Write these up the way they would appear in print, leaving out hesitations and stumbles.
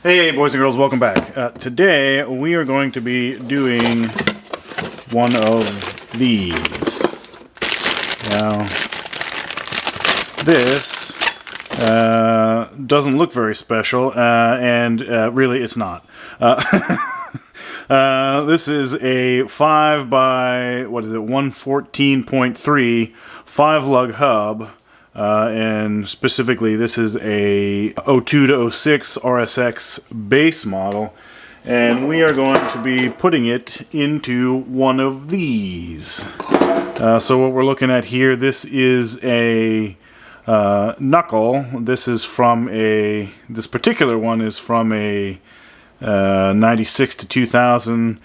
Hey boys and girls, welcome back. Today we are going to be doing one of these. Now this doesn't look very special and really it's not. This is a 5 by, 114.3 5-lug hub. And specifically this is a 02 to 06 RSX base model, and we are going to be putting it into one of these. So what we're looking at here, this is a knuckle. This particular one is from a 96 to 2000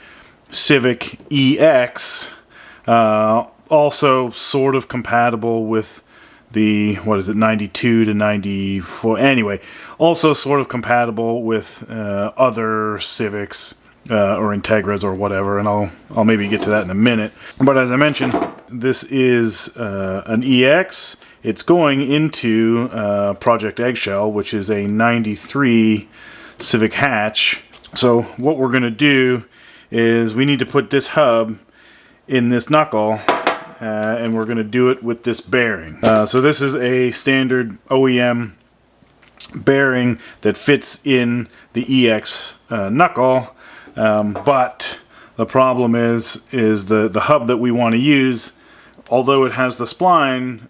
Civic EX, also sort of compatible with the 92 to 94, anyway, also sort of compatible with other Civics or Integras or whatever, and I'll maybe get to that in a minute. But as I mentioned, this is an EX. It's going into Project Eggshell, which is a 93 Civic hatch. So what we're going to do is we need to put this hub in this knuckle, and we're going to do it with this bearing. So this is a standard OEM bearing that fits in the EX knuckle, but the problem is the hub that we want to use, although it has the spline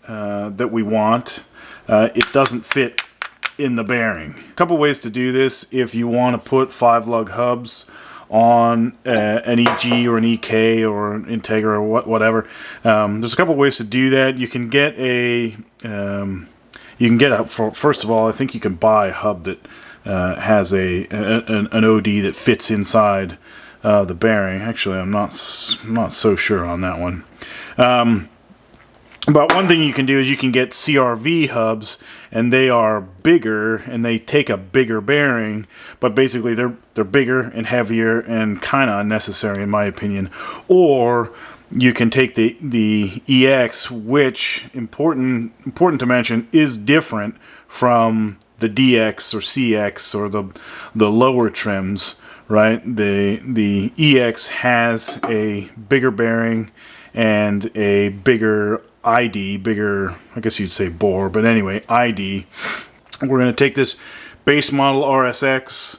that we want, it doesn't fit in the bearing. A couple ways to do this if you want to put 5-lug hubs on an EG or an EK or an Integra or whatever. There's a couple ways to do that. You can get first of all, I think you can buy a hub that has an OD that fits inside the bearing. Actually, I'm not so sure on that one. But one thing you can do is you can get CRV hubs, and they are bigger and they take a bigger bearing, but basically they're bigger and heavier and kind of unnecessary in my opinion. Or you can take the EX, which important to mention is different from the DX or CX or the lower trims, right? The EX has a bigger bearing and a bigger ID, I guess you'd say bore, but anyway, ID. We're going to take this base model RSX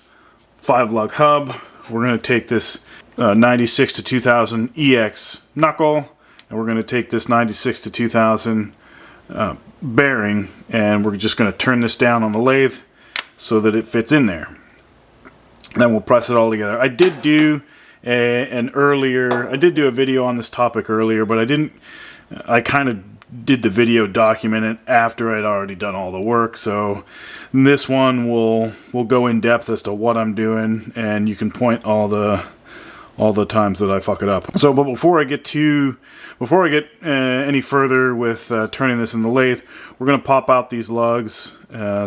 5-lug hub. We're going to take this 96 to 2000 EX knuckle, and we're going to take this 96 to 2000 bearing, and we're just going to turn this down on the lathe so that it fits in there. Then we'll press it all together. I did do a video on this topic earlier, but I kind of did the video document it after I'd already done all the work. So this one will go in depth as to what I'm doing, and you can point all the times that I fuck it up. So, but before I get any further with turning this in the lathe, we're going to pop out these lugs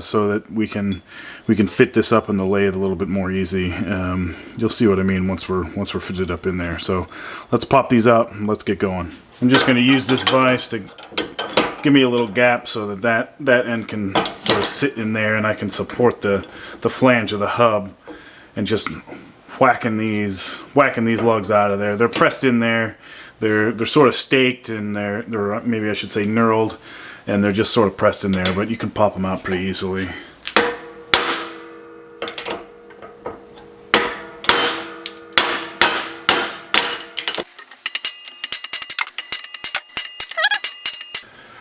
so that we can fit this up in the lathe a little bit more easy. You'll see what I mean once we're fitted up in there. So let's pop these out and let's get going. I'm just going to use this vise to give me a little gap so that end can sort of sit in there, and I can support the flange of the hub, and just whacking these lugs out of there. They're pressed in there. They're sort of staked, and they're maybe I should say knurled, and they're just sort of pressed in there, but you can pop them out pretty easily.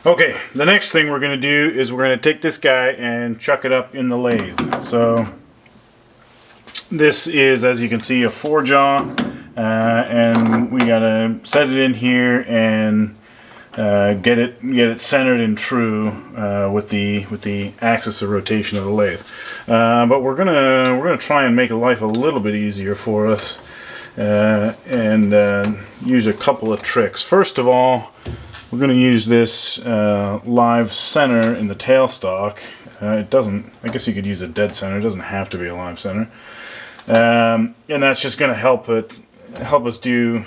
Okay, the next thing we're going to do is we're going to take this guy and chuck it up in the lathe. So this is, as you can see, a 4-jaw, and we got to set it in here and get it centered and true with the axis of rotation of the lathe. But we're gonna try and make life a little bit easier for us and use a couple of tricks. First of all, we're going to use this live center in the tailstock. It doesn't, I guess you could use a dead center. It doesn't have to be a live center. And that's just going to help us do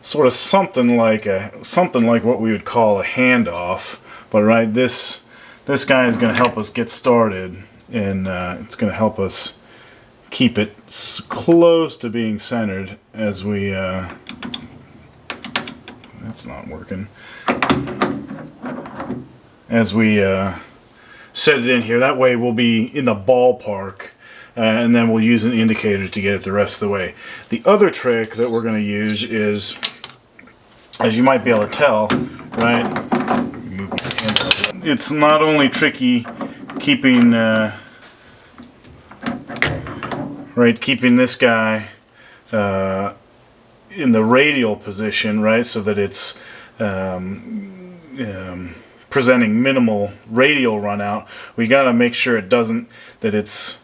sort of something like what we would call a handoff. But right, this guy is going to help us get started, and it's going to help us keep it close to being centered as we that's not working, as we set it in here. That way we'll be in the ballpark, and then we'll use an indicator to get it the rest of the way. The other trick that we're going to use is, as you might be able to tell, right, it's not only tricky keeping keeping this guy in the radial position, right, so that it's presenting minimal radial run out. We got to make sure it doesn't, that it's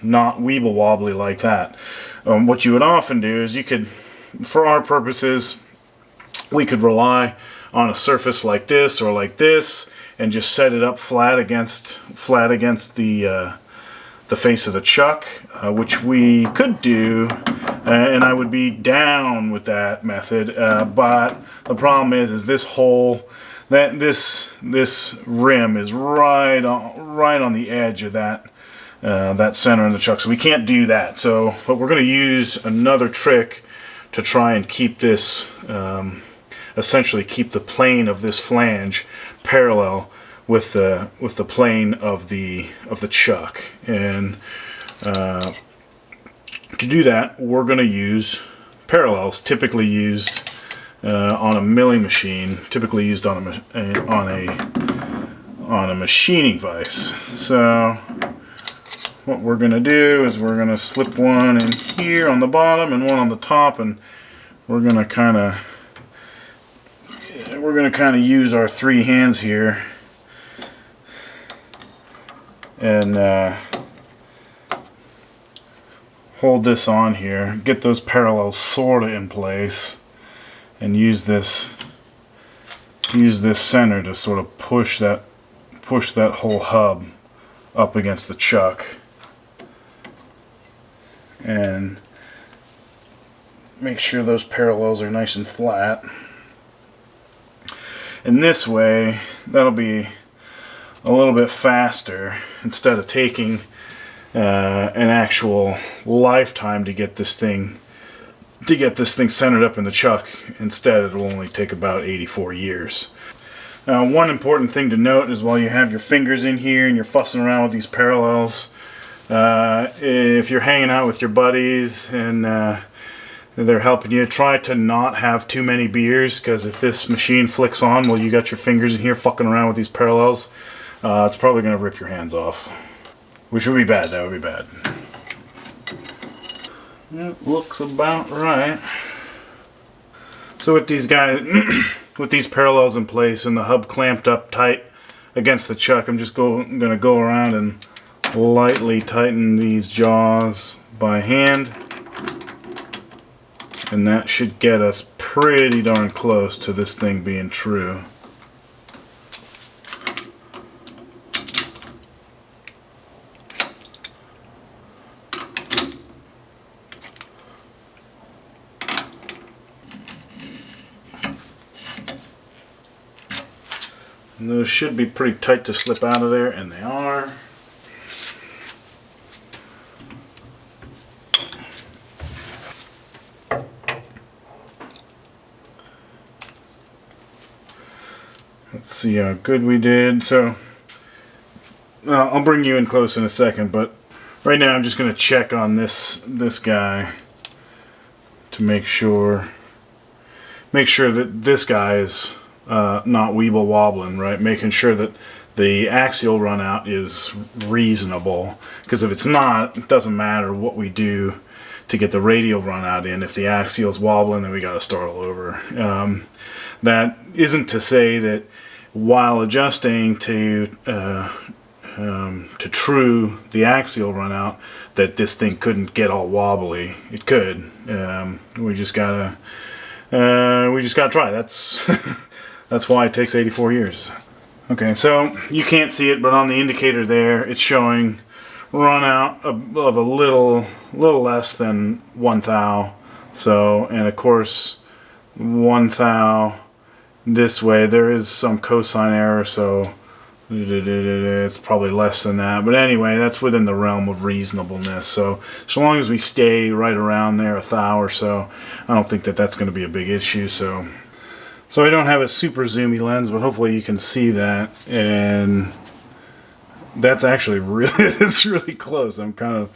not weeble wobbly like that. What you would often do is, you could, for our purposes, we could rely on a surface like this or like this and just set it up flat against the face of the chuck, which we could do, and I would be down with that method. But the problem is this hole, this rim is right on the edge of that center in the chuck, so we can't do that. So, but we're going to use another trick to try and keep this, essentially keep the plane of this flange parallel with the plane of the chuck. And to do that, we're going to use parallels, typically used on a milling machine, typically used on a machining vise. So what we're going to do is we're going to slip one in here on the bottom and one on the top, and we're going to kind of use our three hands here and hold this on here, get those parallels sort of in place, and use this center to sort of push that whole hub up against the chuck, and make sure those parallels are nice and flat. And this way, that'll be a little bit faster, instead of taking an actual lifetime to get this thing centered up in the chuck. Instead, it will only take about 84 years. Now, one important thing to note is, while you have your fingers in here and you're fussing around with these parallels, if you're hanging out with your buddies and they're helping you, try to not have too many beers, because if this machine flicks on while you got your fingers in here fucking around with these parallels, it's probably going to rip your hands off. Which would be bad. That would be bad. It looks about right. So with these guys, with these parallels in place and the hub clamped up tight against the chuck, I'm just going to go around and lightly tighten these jaws by hand. And that should get us pretty darn close to this thing being true. And those should be pretty tight to slip out of there, and they are. Let's see how good we did. So, I'll bring you in close in a second, but right now I'm just going to check on this guy to make sure that this guy is not weeble wobbling, right? Making sure that the axial run out is reasonable, because if it's not, it doesn't matter what we do to get the radial run out in. If the axial's wobbling, then we got to start all over. That isn't to say that while adjusting to true the axial run out, that this thing couldn't get all wobbly. It could. We just gotta try. That's that's why it takes 84 years. Okay, so you can't see it, but on the indicator there, it's showing run out of a little less than 1 thou. So, and of course, 1 thou this way, there is some cosine error, so It's probably less than that, but anyway, that's within the realm of reasonableness. So long as we stay right around there, 1 thou or so, I don't think that that's going to be a big issue. So I don't have a super zoomy lens, but hopefully you can see that, and that's actually really it's really close. I'm kind of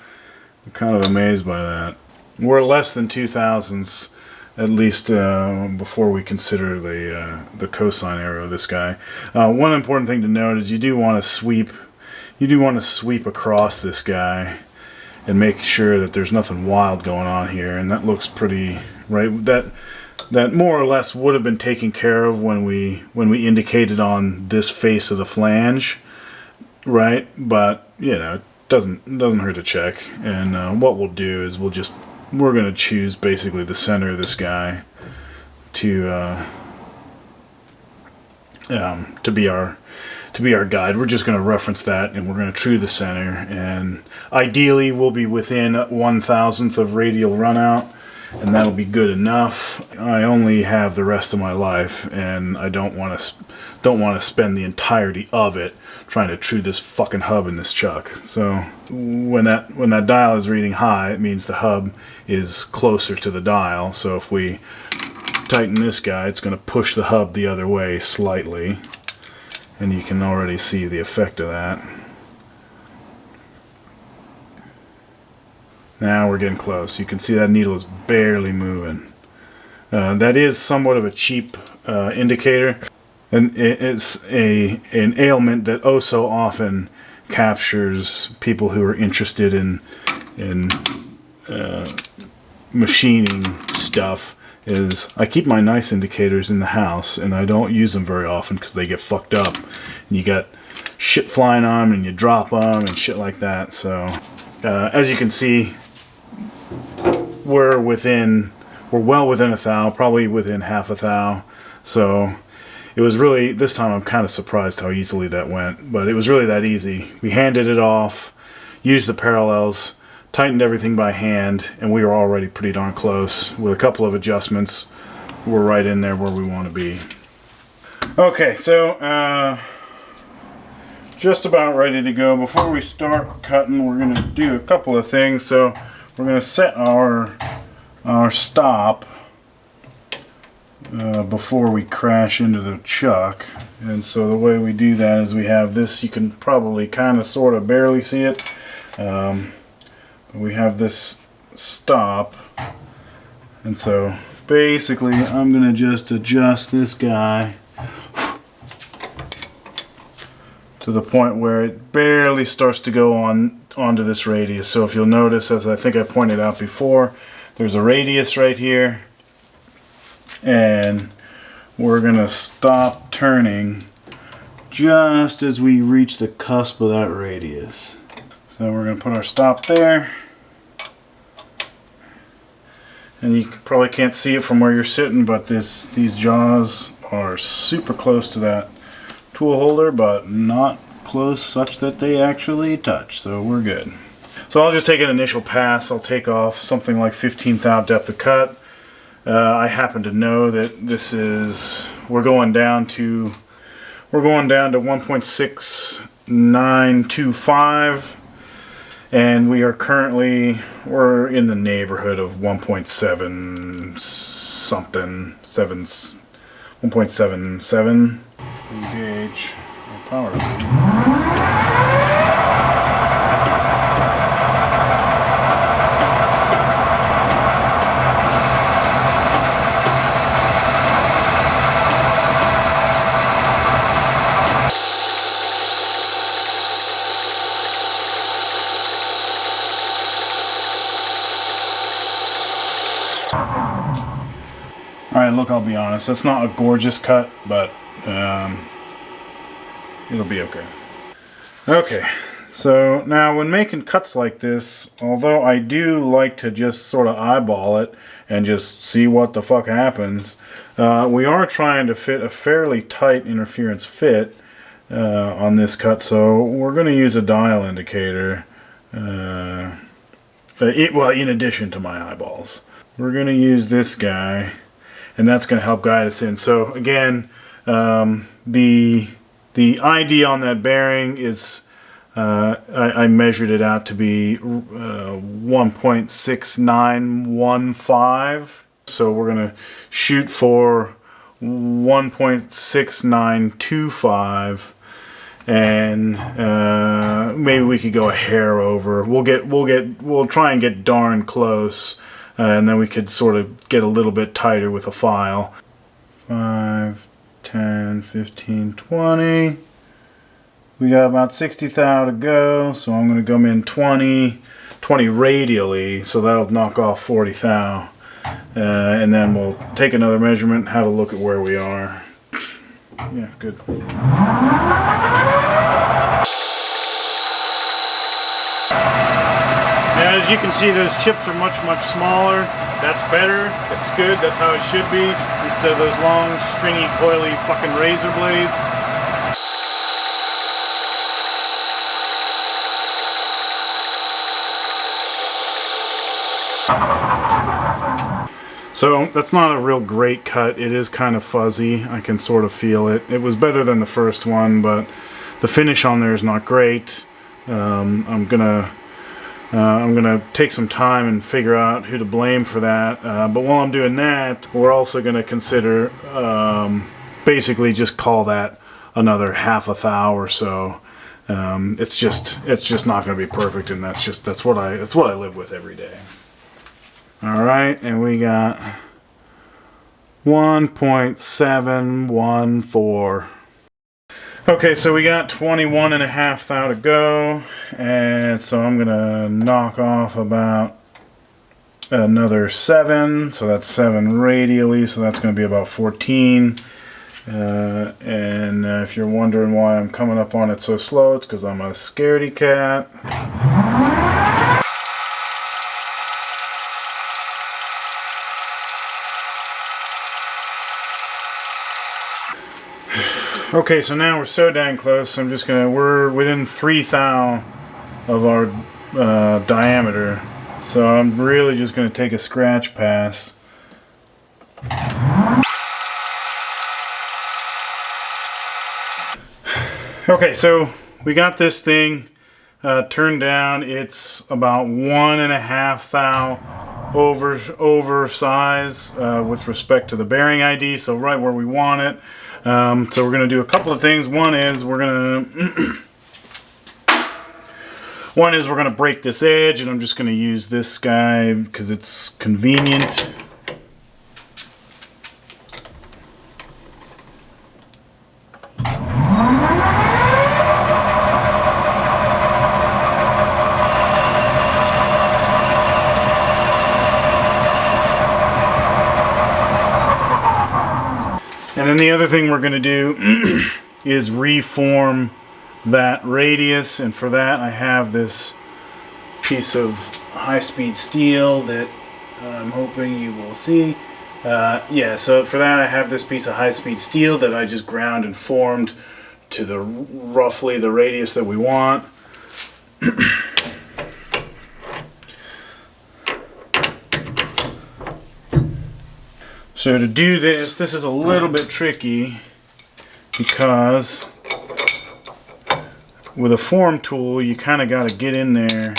amazed by that. We're less than 2 thousandths, at least before we consider the cosine error of this guy. One important thing to note is you do want to sweep across this guy and make sure that there's nothing wild going on here. And that looks pretty right. That more or less would have been taken care of when we indicated on this face of the flange, right? But you know, it doesn't hurt to check. And what we'll do is we're going to choose basically the center of this guy to be our guide. We're just going to reference that, and we're going to true the center. And ideally, we'll be within 1/1000th of radial runout, and that'll be good enough. I only have the rest of my life, and I don't want to spend the entirety of it trying to true this fucking hub in this chuck. So when that dial is reading high, it means the hub is closer to the dial. So if we tighten this guy, it's going to push the hub the other way slightly, and you can already see the effect of that. Now we're getting close. You can see that needle is barely moving. That is somewhat of a cheap indicator. And it's an ailment that oh so often captures people who are interested in machining stuff. Is I keep my nice indicators in the house, and I don't use them very often because they get fucked up. And you got shit flying on them, and you drop them, and shit like that. So as you can see, we're well within 1 thou, probably within half 1 thou. So it was really, this time I'm kind of surprised how easily that went, but it was really that easy. We handed it off, used the parallels, tightened everything by hand, and we were already pretty darn close. With a couple of adjustments, we're right in there where we want to be. Okay, so just about ready to go. Before we start cutting, we're going to do a couple of things. So we're going to set our stop before we crash into the chuck. And so the way we do that is we have this, you can probably kind of sort of barely see it, we have this stop, and so basically I'm going to just adjust this guy to the point where it barely starts to go onto this radius. So if you'll notice, as I think I pointed out before, there's a radius right here, and we're going to stop turning just as we reach the cusp of that radius. So we're going to put our stop there, and you probably can't see it from where you're sitting, but these jaws are super close to that tool holder, but not close such that they actually touch, so we're good. So I'll just take an initial pass. I'll take off something like 15 thou depth of cut. I happen to know that this is, we're going down to 1.6925, and we're in the neighborhood of 1.7 something, 1.77. Engage our power lead. Alright, look, I'll be honest, that's not a gorgeous cut, but it'll be okay. Okay, so now when making cuts like this, although I do like to just sort of eyeball it and just see what the fuck happens, we are trying to fit a fairly tight interference fit on this cut, so we're going to use a dial indicator, well, in addition to my eyeballs. We're going to use this guy, and that's going to help guide us in. So again, the The ID on that bearing is, I measured it out to be 1.6915. So we're going to shoot for 1.6925, and maybe we could go a hair over. We'll try and get darn close, and then we could sort of get a little bit tighter with a file. 5, 10, 15, 20. We got about 60 thou to go, so I'm going to come in 20 radially, so that'll knock off 40 thou. And then we'll take another measurement and have a look at where we are. Yeah, good. Now, as you can see, those chips are much smaller. That's better. That's good. That's how it should be. Instead of those long, stringy, coily fucking razor blades. So that's not a real great cut. It is kind of fuzzy. I can sort of feel it. It was better than the first one, but the finish on there is not great. I'm gonna take some time and figure out who to blame for that. But while I'm doing that, we're also gonna consider basically just call that another half a thou or so. It's just not gonna be perfect, and that's what I live with every day. Alright, and we got 1.714. Okay, so we got 21.5 thou to go, and so I'm gonna knock off about another 7, so that's 7 radially, so that's gonna be about 14. And if you're wondering why I'm coming up on it so slow, it's because I'm a scaredy cat. Okay, so now we're so dang close. We're within 3 thou of our diameter. So I'm really just gonna take a scratch pass. Okay, so we got this thing turned down. It's about 1.5 thou oversize with respect to the bearing ID, so right where we want it. So we're going to do a couple of things. One is we're going to break this edge, and I'm just going to use this guy because it's convenient. And then the other thing we're going to do is reform that radius, and for that I have this piece of high-speed steel that I'm hoping you will see. Yeah, so for that I have this piece of high-speed steel that I just ground and formed to roughly the radius that we want. So to do this is a little bit tricky because with a form tool you kind of got to get in there,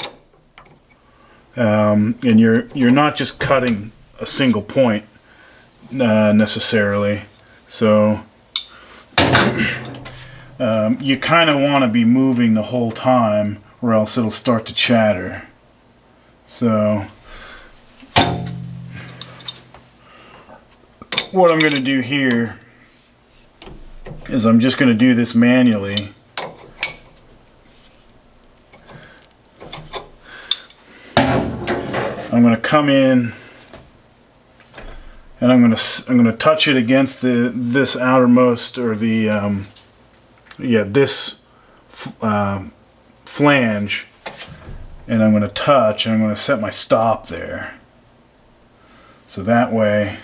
and you're not just cutting a single point necessarily. So you kind of want to be moving the whole time, or else it'll start to chatter. So what I'm going to do here is I'm just going to do this manually. I'm going to come in and I'm going to touch it against this outermost, or the this flange, and I'm going to touch, and I'm going to set my stop there. So that way,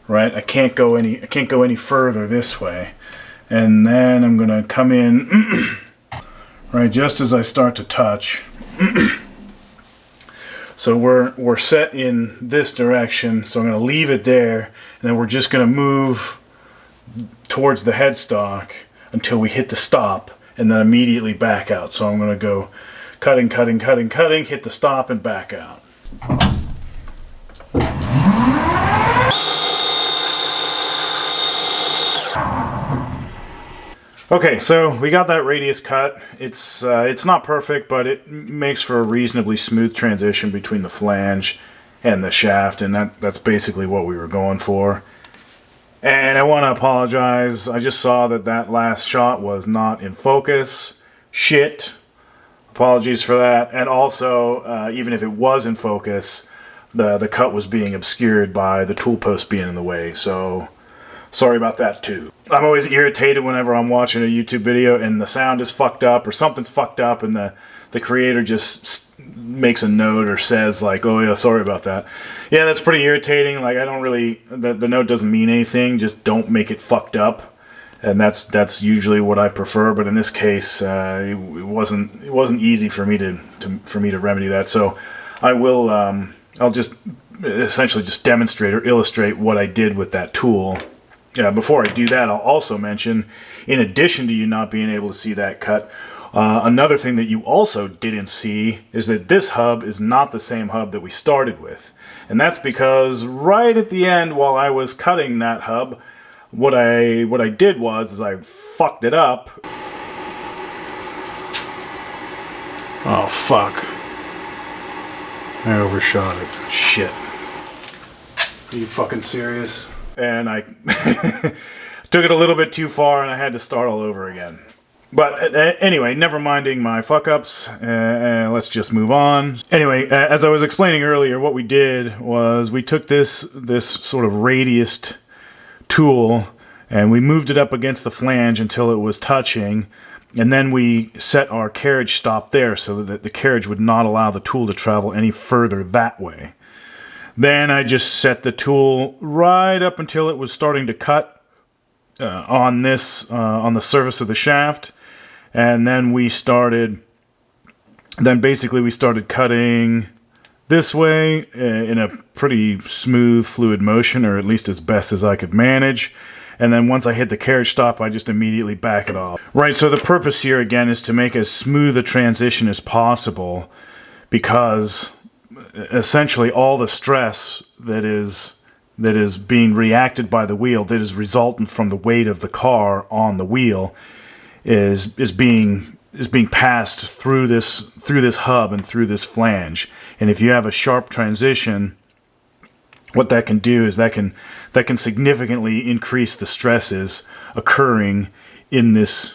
right, I can't go any further this way. And then I'm going to come in right just as I start to touch. So we're set in this direction, so I'm going to leave it there, and then we're just going to move towards the headstock. until we hit the stop, and then immediately back out. So I'm going to go cutting, cutting, cutting, cutting, hit the stop, and back out. Okay, so we got that radius cut. It's not perfect, but it makes for a reasonably smooth transition between the flange and the shaft, and that's basically what we were going for. And I want to apologize. I just saw that last shot was not in focus. Shit. Apologies for that. And also, even if it was in focus, the cut was being obscured by the tool post being in the way. So sorry about that too. I'm always irritated whenever I'm watching a YouTube video and the sound is fucked up or something's fucked up and the creator just makes a note or says like, oh yeah, sorry about that. Yeah, that's pretty irritating. Like, I don't really, the note doesn't mean anything, just don't make it fucked up. And that's usually what I prefer, but in this case, it wasn't easy for me to remedy that. So I will, I'll just essentially just demonstrate or illustrate what I did with that tool. Before I do that, I'll also mention, in addition to you not being able to see that cut, another thing that you also didn't see is that this hub is not the same hub that we started with. And that's because right at the end, while I was cutting that hub, what I did was I fucked it up. Oh, fuck. I overshot it. Shit. Are you fucking serious? And I took it a little bit too far and I had to start all over again. But anyway, never minding my fuck-ups, let's just move on. Anyway, as I was explaining earlier, what we did was we took this sort of radiused tool and we moved it up against the flange until it was touching, and then we set our carriage stop there so that the carriage would not allow the tool to travel any further that way. Then I just set the tool right up until it was starting to cut on the surface of the shaft, and then basically we started cutting this way in a pretty smooth, fluid motion, or at least as best as I could manage. And then once I hit the carriage stop, I just immediately back it off. Right, so the purpose here again is to make as smooth a transition as possible, because essentially all the stress that is being reacted by the wheel, that is resultant from the weight of the car on the wheel, is being passed through this hub and through this flange. And if you have a sharp transition, what that can do is that can significantly increase the stresses occurring in this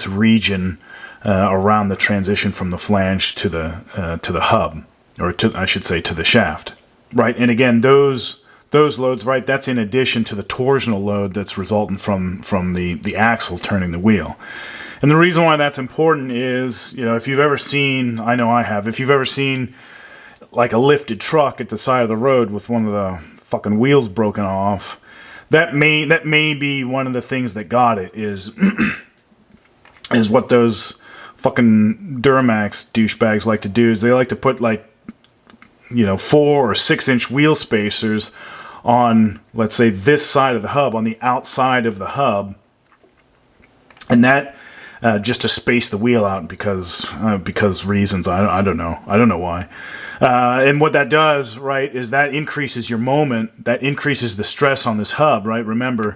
region around the transition from the flange to the hub, or I should say to the shaft. Right, and again, those loads, right, that's in addition to the torsional load that's resultant from the axle turning the wheel. And the reason why that's important is, if you've ever seen, I know I have, if you've ever seen like a lifted truck at the side of the road with one of the fucking wheels broken off, that may be one of the things that got it, is is what those fucking Duramax douchebags like to do, is they like to put 4 or 6 inch wheel spacers on, let's say, this side of the hub, on the outside of the hub, and that just to space the wheel out because reasons, I don't know why. And what that does, right, is that increases your moment, that increases the stress on this hub, right? Remember,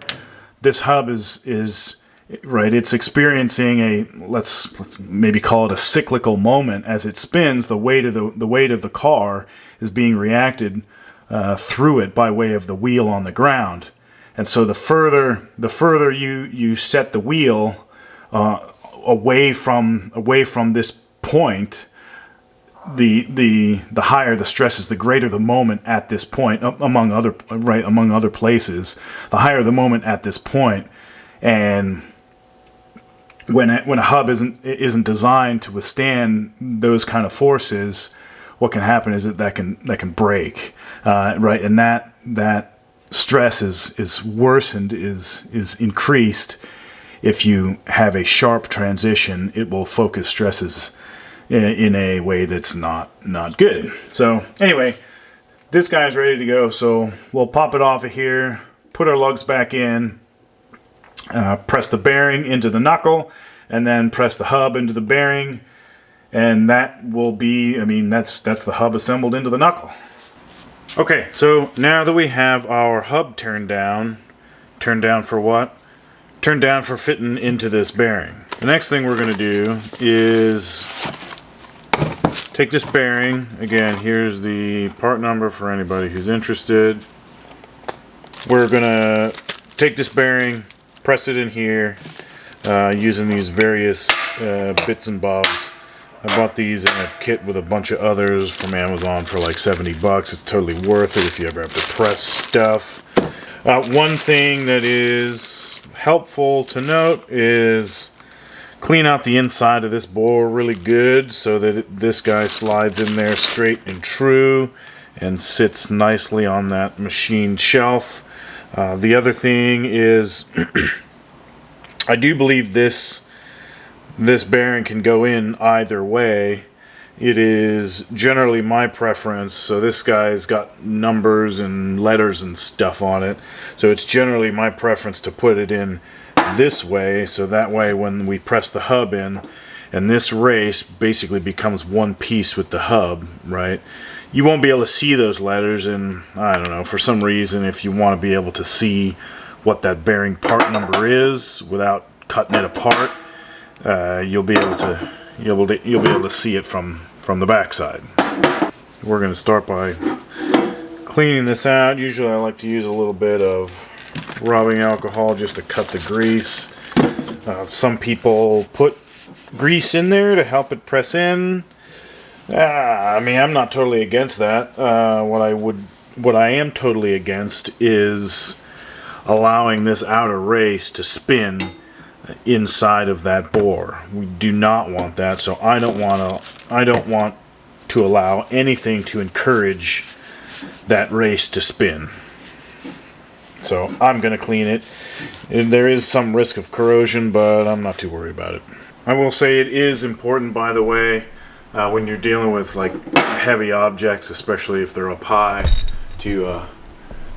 this hub is right, it's experiencing a, let's maybe call it a cyclical moment as it spins. The weight of the car is being reacted through it by way of the wheel on the ground. And so the further you set the wheel away from this point, the higher the stress is, the greater the moment at this point, among other places, the higher the moment at this point. And when a hub isn't designed to withstand those kind of forces, what can happen is that can break, right? And that stress is worsened, is increased if you have a sharp transition. It will focus stresses in a way that's not good. So anyway, this guy's ready to go. So we'll pop it off of here, put our lugs back in, press the bearing into the knuckle, and then press the hub into the bearing, and that will be, I mean, that's the hub assembled into the knuckle. Okay, so now that we have our hub turned down for what? Turned down for fitting into this bearing. The next thing we're going to do is take this bearing. Again, here's the part number for anybody who's interested. We're going to take this bearing, press it in here, using these various bits and bobs. I bought these in a kit with a bunch of others from Amazon for like 70 bucks. It's totally worth it if you ever have to press stuff. One thing that is helpful to note is clean out the inside of this bore really good so that this guy slides in there straight and true and sits nicely on that machined shelf. The other thing is I do believe this bearing can go in either way. It is generally my preference, so this guy's got numbers and letters and stuff on it, so it's generally my preference to put it in this way, so that way when we press the hub in and this race basically becomes one piece with the hub, right? You won't be able to see those letters, and I don't know, for some reason, if you want to be able to see what that bearing part number is without cutting it apart, you'll be able to see it from the back side. We're going to start by cleaning this out. Usually I like to use a little bit of rubbing alcohol just to cut the grease. Some people put grease in there to help it press in. I mean, I'm not totally against that. What I am totally against is allowing this outer race to spin inside of that bore. We do not want that, so I don't want to allow anything to encourage that race to spin. So I'm going to clean it. There is some risk of corrosion, but I'm not too worried about it. I will say it is important, by the way, when you're dealing with like heavy objects, especially if they're up high, to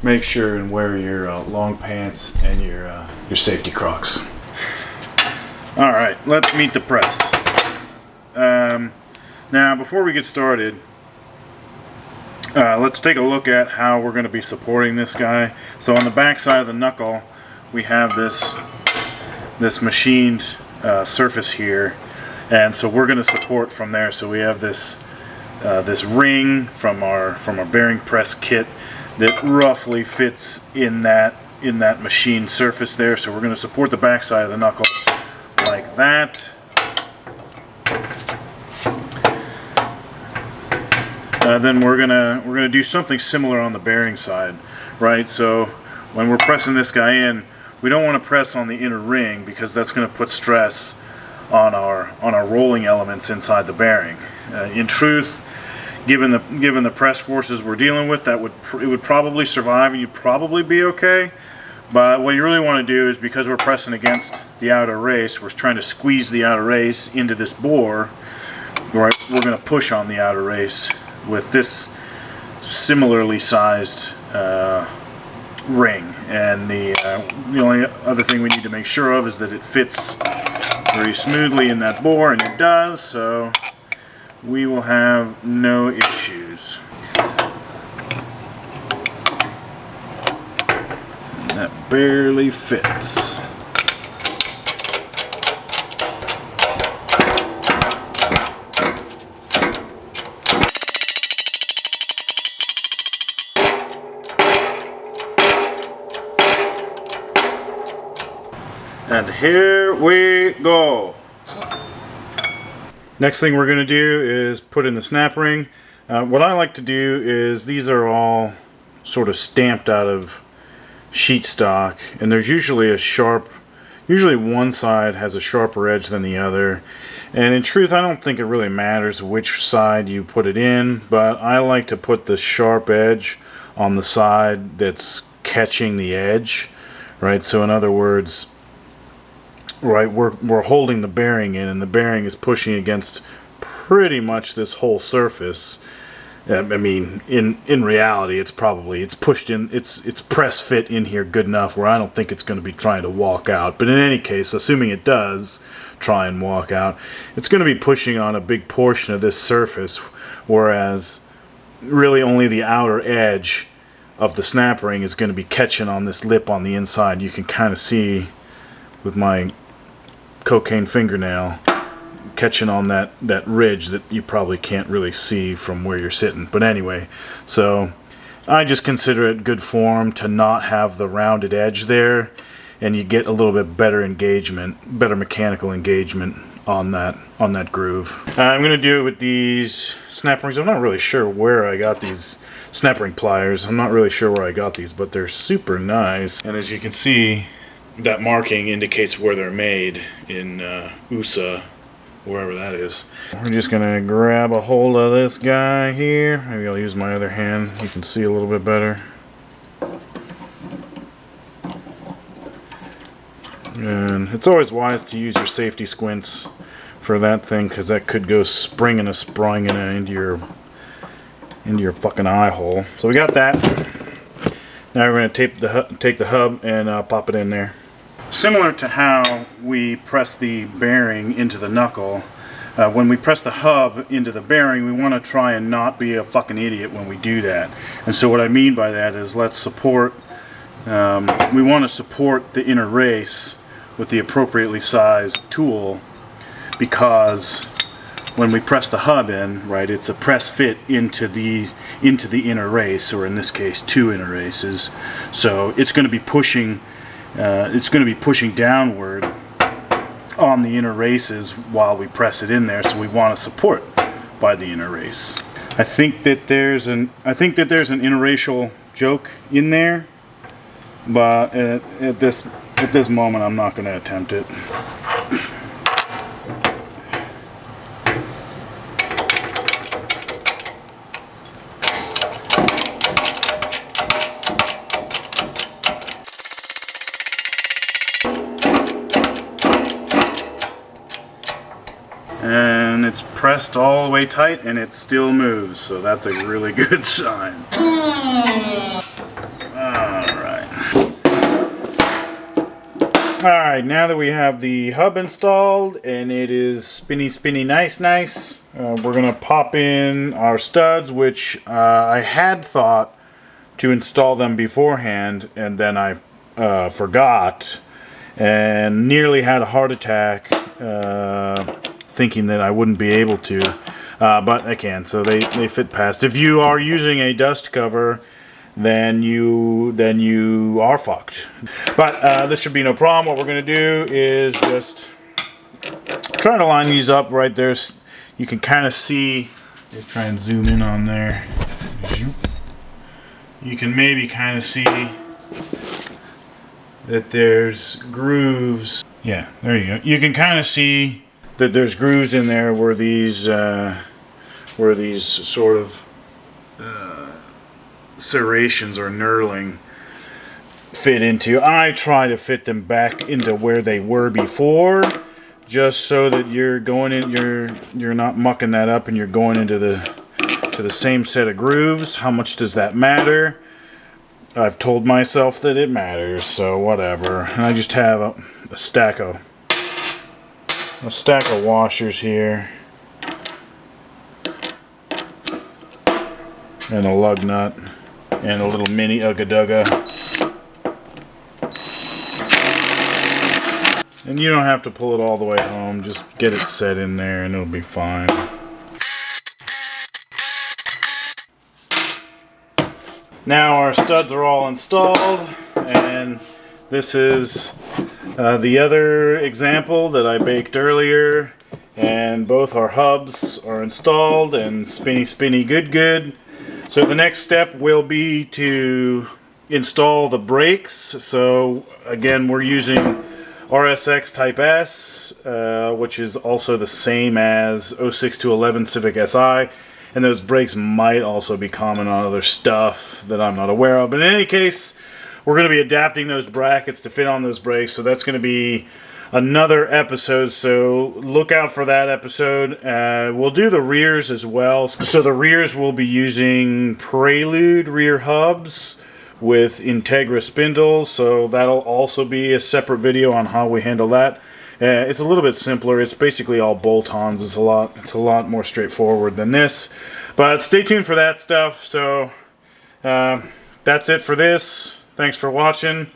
make sure and wear your long pants and your safety Crocs. All right, let's meet the press. Now, before we get started, let's take a look at how we're going to be supporting this guy. So on the back side of the knuckle, we have this machined surface here, and so we're going to support from there. So we have this ring from our bearing press kit that roughly fits in that machined surface there. So we're going to support the back side of the knuckle like that. Then we're gonna do something similar on the bearing side, right? So when we're pressing this guy in, we don't want to press on the inner ring because that's going to put stress on our rolling elements inside the bearing. In truth, given the press forces we're dealing with, it would probably survive and you'd probably be okay. But what you really want to do is, because we're pressing against the outer race, we're trying to squeeze the outer race into this bore. Right, we're going to push on the outer race with this similarly sized ring, and the only other thing we need to make sure of is that it fits very smoothly in that bore, and it does, so we will have no issues. And that barely fits. And here we go. Next thing we're going to do is put in the snap ring. What I like to do is, these are all sort of stamped out of sheet stock, and there's usually one side has a sharper edge than the other. And in truth, I don't think it really matters which side you put it in, but I like to put the sharp edge on the side that's catching the edge, right? So in other words, right, we're holding the bearing in, and the bearing is pushing against pretty much this whole surface, I mean, in reality, it's pushed in, it's press fit in here good enough where I don't think it's going to be trying to walk out. But in any case, assuming it does try and walk out, it's going to be pushing on a big portion of this surface, whereas really only the outer edge of the snap ring is going to be catching on this lip on the inside. You can kind of see with my cocaine fingernail catching on that ridge that you probably can't really see from where you're sitting. But anyway, so I just consider it good form to not have the rounded edge there, and you get a little bit better engagement, better mechanical engagement on that groove. I'm going to do it with these snap rings. I'm not really sure where I got these snap ring pliers. I'm not really sure where I got these, but they're super nice. And as you can see, that marking indicates where they're made in USA, wherever that is. We're just gonna grab a hold of this guy here. Maybe I'll use my other hand. You can see a little bit better. And it's always wise to use your safety squints for that thing, because that could go springing into your fucking eye hole. So we got that. Now we're gonna take the hub and pop it in there. Similar to how we press the bearing into the knuckle, when we press the hub into the bearing, we want to try and not be a fucking idiot when we do that. And so what I mean by that is, we want to support the inner race with the appropriately sized tool, because when we press the hub in, right, it's a press fit into the inner race, or in this case, two inner races. So it's going to be pushing. It's going to be pushing downward on the inner races while we press it in there, so we want to support by the inner race. I think that there's an interracial joke in there, but at this moment I'm not going to attempt it. And it's pressed all the way tight, and it still moves, so that's a really good sign. Alright, now that we have the hub installed and it is spinny nice, we're going to pop in our studs, which I had thought to install them beforehand, and then I forgot and nearly had a heart attack thinking that I wouldn't be able to, but I can, so they fit past. If you are using a dust cover, then you are fucked. But this should be no problem. What we're going to do is just try to line these up right there. You can kind of see, let's try and zoom in on there. You can maybe kind of see that there's grooves. Yeah, there you go. You can kind of see that there's grooves in there where these sort of serrations or knurling fit into. I try to fit them back into where they were before, just so that you're going in, you're not mucking that up, and you're going into the same set of grooves. How much does that matter? I've told myself that it matters, so whatever. And I just have a stack of washers here, and a lug nut, and a little mini ugga-dugga. And you don't have to pull it all the way home, just get it set in there and it'll be fine. Now our studs are all installed, and this is the other example that I baked earlier, and both our hubs are installed and spinny good. So the next step will be to install the brakes. So again, we're using RSX Type S, which is also the same as 06 to 11 Civic Si. And those brakes might also be common on other stuff that I'm not aware of. But in any case, we're going to be adapting those brackets to fit on those brakes. So that's going to be another episode, so look out for that episode. We'll do the rears as well. So the rears will be using Prelude rear hubs with Integra spindles, so that'll also be a separate video on how we handle that. It's a little bit simpler. It's basically all bolt-ons. It's a lot more straightforward than this, but stay tuned for that stuff. So that's it for this. Thanks for watching.